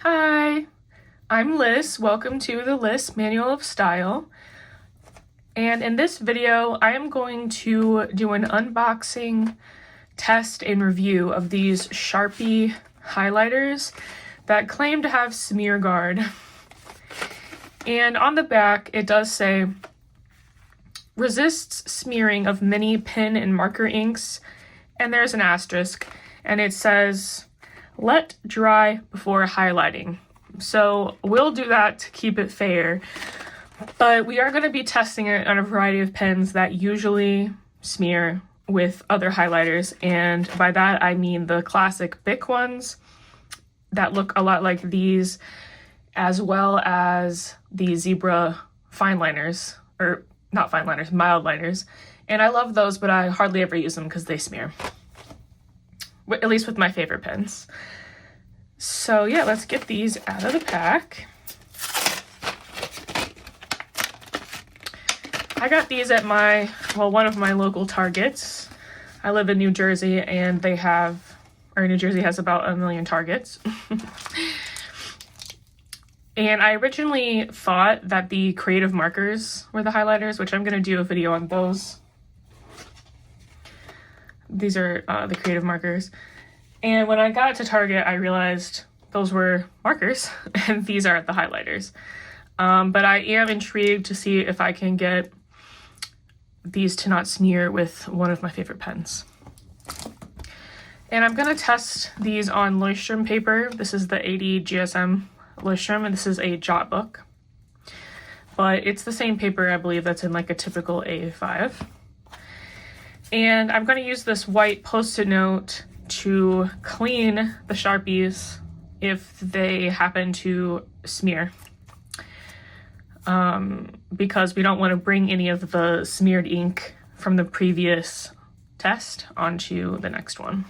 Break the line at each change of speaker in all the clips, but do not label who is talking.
Hi, I'm Liz. Welcome to the Liz Manual of Style. And in this video, I am going to do an unboxing, test, and review of these Sharpie highlighters that claim to have smear guard. And on the back, it does say, resists smearing of many pen and marker inks, and there's an asterisk, and it says, let dry before highlighting. So we'll do that to keep it fair, but we are going to be testing it on a variety of pens that usually smear with other highlighters, and by that I mean the classic Bic ones that look a lot like these, as well as the Zebra fine liners, or not fine liners, mild liners. And I love those, but I hardly ever use them because they smear. At least with my favorite pens. So yeah, let's get these out of the pack. I got these at one of my local Targets. I live in New Jersey, and New Jersey has about 1 million Targets. And I originally thought that the creative markers were the highlighters, which I'm going to do a video on those. These are the creative markers. And when I got to Target, I realized those were markers and these are the highlighters. But I am intrigued to see if I can get these to not smear with one of my favorite pens. And I'm going to test these on Leuchtturm paper. This is the 80 GSM Leuchtturm, and this is a jot book. But it's the same paper, I believe, that's in like a typical A5. And I'm going to use this white Post-it note to clean the Sharpies if they happen to smear. Because we don't want to bring any of the smeared ink from the previous test onto the next one.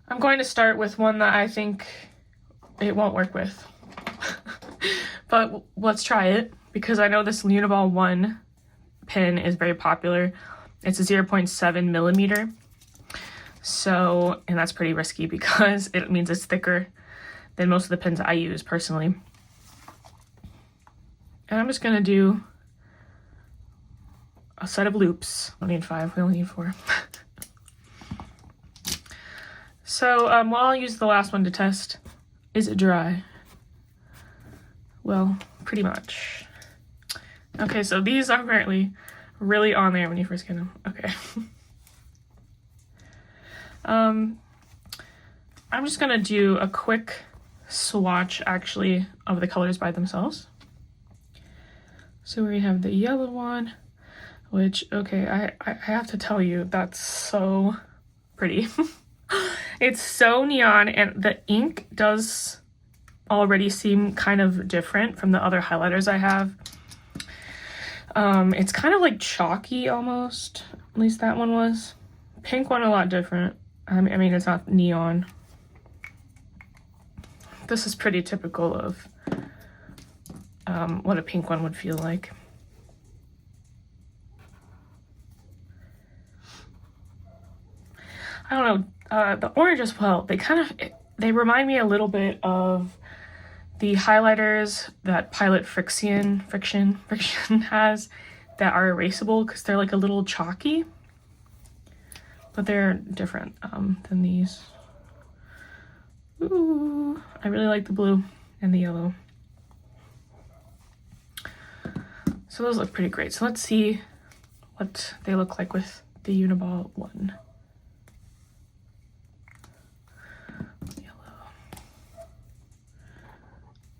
I'm going to start with one that I think it won't work with. But let's try it, because I know this Uniball 1 pen is very popular. It's a 0.7 millimeter. So, and that's pretty risky because it means it's thicker than most of the pens I use personally. And I'm just gonna do a set of loops. I don't need 5, we only need 4. So, well, I'll use the last one to test. Is it dry? Well, pretty much. Okay, so these are apparently really on there when you first get them. Okay. I'm just gonna do a quick swatch, actually, of the colors by themselves. So we have the yellow one, which, okay, I have to tell you, that's so pretty. It's so neon, and the ink does already seem kind of different from the other highlighters I have. It's kind of like chalky almost, at least that one was. Pink one a lot different. I mean, it's not neon. This is pretty typical of what a pink one would feel like. I don't know, the orange as well, they remind me a little bit of the highlighters that Pilot Friction has that are erasable, because they're like a little chalky, but they're different than these. Ooh, I really like the blue and the yellow. So those look pretty great. So let's see what they look like with the Uniball 1.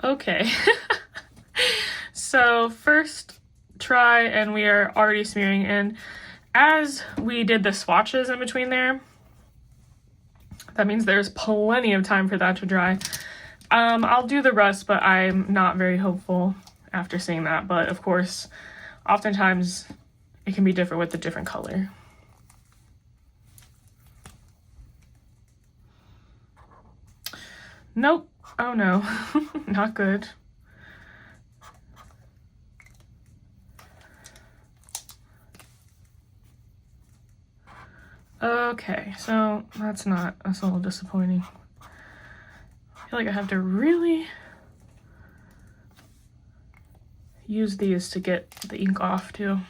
Okay, so first try, and we are already smearing, and as we did the swatches in between there, that means there's plenty of time for that to dry. I'll do the rest, but I'm not very hopeful after seeing that, but of course, oftentimes it can be different with a different color. Nope. Oh no, not good. Okay, so that's a little disappointing. I feel like I have to really use these to get the ink off too.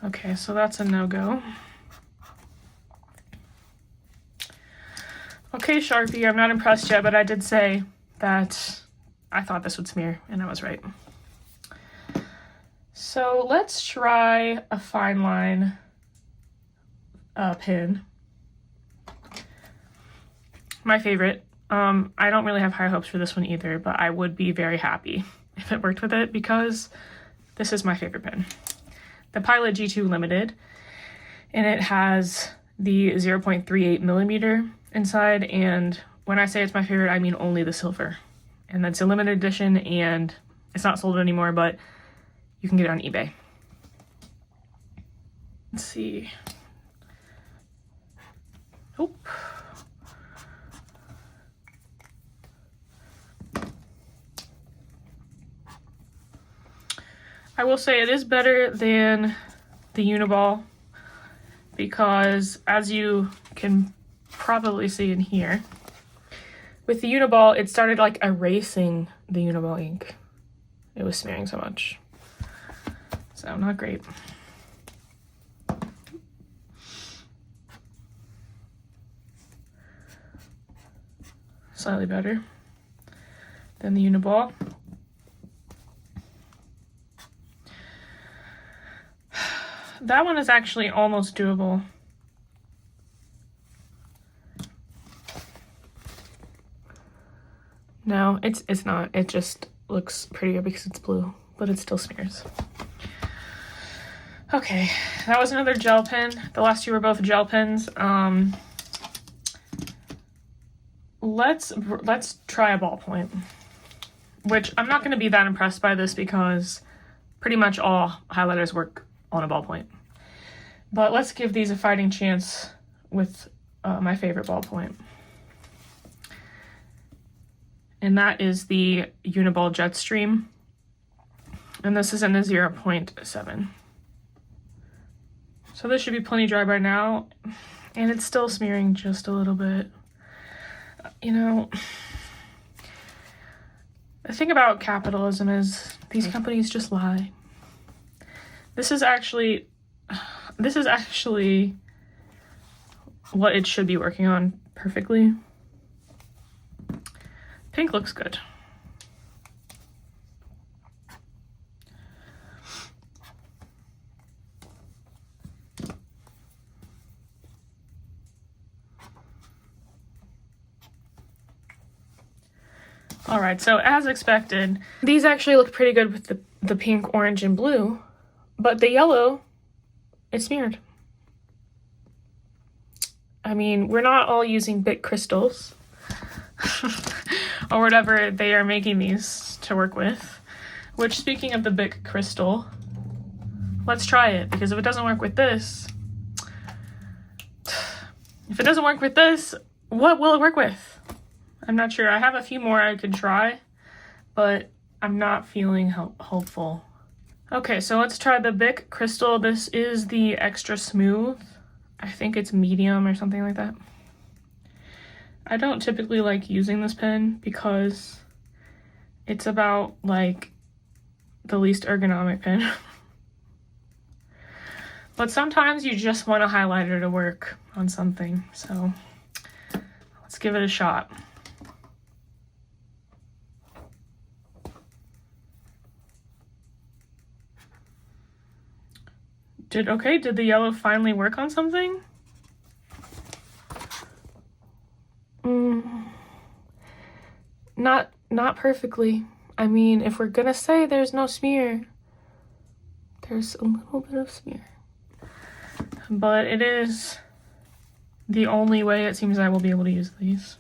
Okay, so that's a no-go. Okay, Sharpie, I'm not impressed yet, but I did say that I thought this would smear, and I was right. So let's try a fine line pen. My favorite. I don't really have high hopes for this one either, but I would be very happy if it worked with it because this is my favorite pen. The Pilot G2 Limited, and it has the 0.38 millimeter inside, and when I say it's my favorite, I mean only the silver. And that's a limited edition, and it's not sold anymore, but you can get it on eBay. Let's see. Oh. I will say it is better than the Uniball because, as you can probably see in here, with the Uniball, it started like erasing the Uniball ink. It was smearing so much. So not great. Slightly better than the Uniball. That one is actually almost doable. No, it's not. It just looks prettier because it's blue, but it still smears. Okay, that was another gel pen. The last two were both gel pens. Let's try a ballpoint, which I'm not going to be that impressed by this because pretty much all highlighters work on a ballpoint. But let's give these a fighting chance with my favorite ballpoint. And that is the Uniball Jetstream. And this is in a 0.7. So this should be plenty dry by now. And it's still smearing just a little bit. You know, the thing about capitalism is these companies just lie. This is actually what it should be working on perfectly. Pink looks good. All right, so as expected, these actually look pretty good with the pink, orange, and blue, but the yellow, it's smeared. I mean, we're not all using Bic crystals or whatever they are making these to work with, which, speaking of the Bic crystal, let's try it, because if it doesn't work with this, what will it work with? I'm not sure. I have a few more I could try, but I'm not feeling hopeful. Okay, so let's try the Bic Crystal. This is the extra smooth. I think it's medium or something like that. I don't typically like using this pen because it's about like the least ergonomic pen. But sometimes you just want a highlighter to work on something, so let's give it a shot. Did the yellow finally work on something? Not perfectly. I mean, if we're gonna say there's no smear, there's a little bit of smear. But it is the only way it seems I will be able to use these.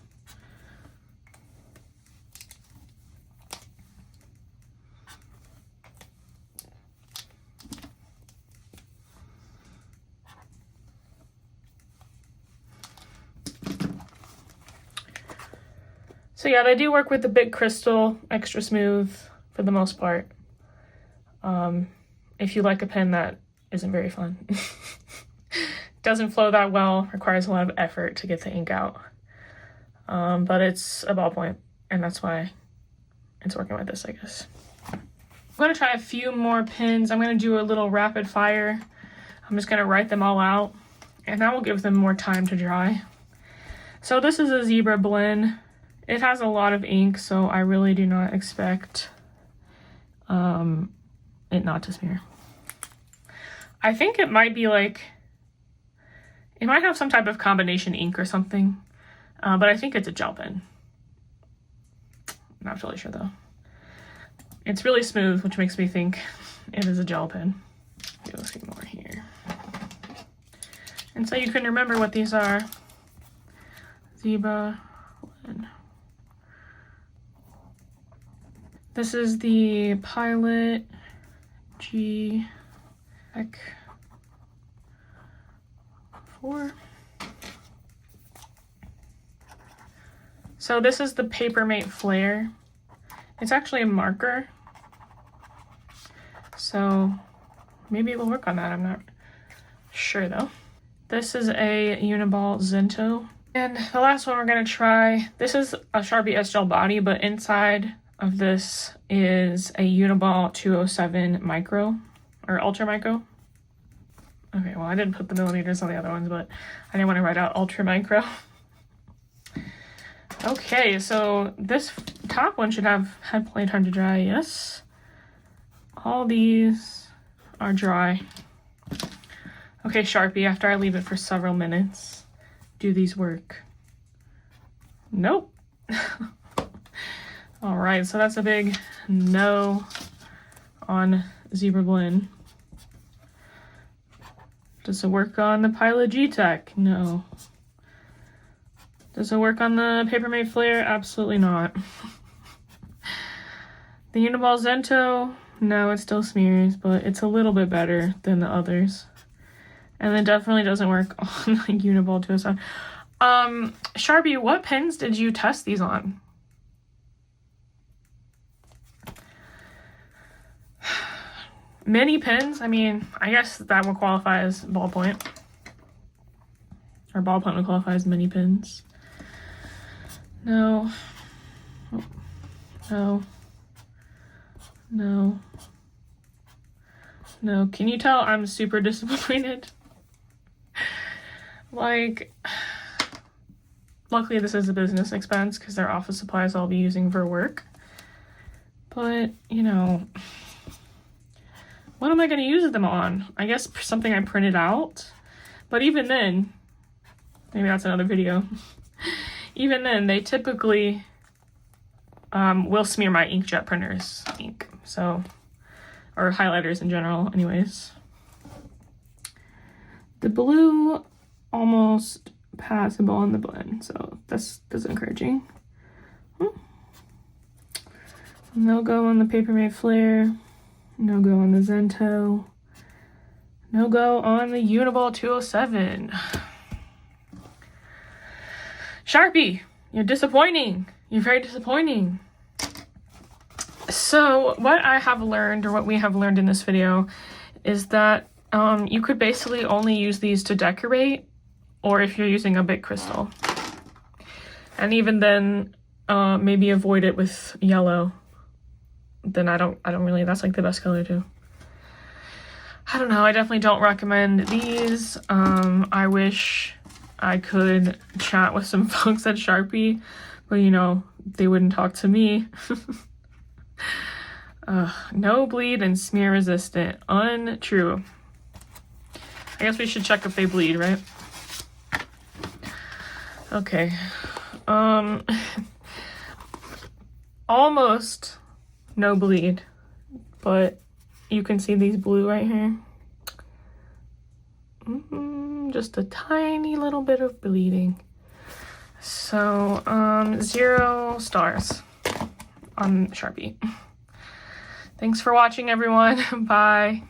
So yeah, they do work with the Bic Crystal Extra Smooth for the most part. If you like a pen that isn't very fun. doesn't flow that well, requires a lot of effort to get the ink out. But it's a ballpoint, and that's why it's working with this, I guess. I'm gonna try a few more pins. I'm gonna do a little rapid fire. I'm just gonna write them all out, and that will give them more time to dry. So this is a zebra blend. It has a lot of ink, so I really do not expect it not to smear. I think it might be like, it might have some type of combination ink or something, but I think it's a gel pen. Not really sure though. It's really smooth, which makes me think it is a gel pen. Maybe a few more here. And so you can remember what these are. Zebra blend. This is the Pilot G Ec 4. So this is the Papermate Flare. It's actually a marker. So maybe we'll work on that. I'm not sure though. This is a Uniball Zento. And the last one we're gonna try, this is a Sharpie S-Gel body, but inside of this is a Uniball 207 micro, or ultra micro. Okay, well I didn't put the millimeters on the other ones, but I didn't want to write out ultra micro. Okay, so this top one should have had plenty of time to dry, yes. All these are dry. Okay, Sharpie, after I leave it for several minutes, do these work? Nope. All right, so that's a big no on Zebra Blend. Does it work on the Pilot G-Tech? No. Does it work on the Papermate Flare? Absolutely not. The Uniball Zento, no, it still smears, but it's a little bit better than the others. And it definitely doesn't work on the Uniball 207. Sharpie, what pens did you test these on? Mini pens? I mean, I guess that would qualify as ballpoint. Or ballpoint would qualify as mini pens. No. No. No. No. Can you tell I'm super disappointed? Like, luckily this is a business expense because they're office supplies I'll be using for work. But, you know, what am I going to use them on? I guess something I printed out. But even then, maybe that's another video. Even then, they typically will smear my inkjet printer's ink. So, or highlighters in general, anyways. The blue almost passable in the blend, so that's encouraging. No go on the Papermate Flare. No go on the Zento. No go on the Uniball 207. Sharpie, you're disappointing. You're very disappointing. So what I have learned, or what we have learned in this video, is that you could basically only use these to decorate, or if you're using a big crystal. And even then, maybe avoid it with yellow. Then I don't really, that's like the best color too. I don't know, I definitely don't recommend these. I wish I could chat with some folks at Sharpie, but you know, they wouldn't talk to me. No bleed and smear resistant. Untrue. I guess we should check if they bleed, right? Okay. Almost no bleed, but you can see these blue right here. Just a tiny little bit of bleeding. So, 0 stars on Sharpie. Thanks for watching, everyone. Bye.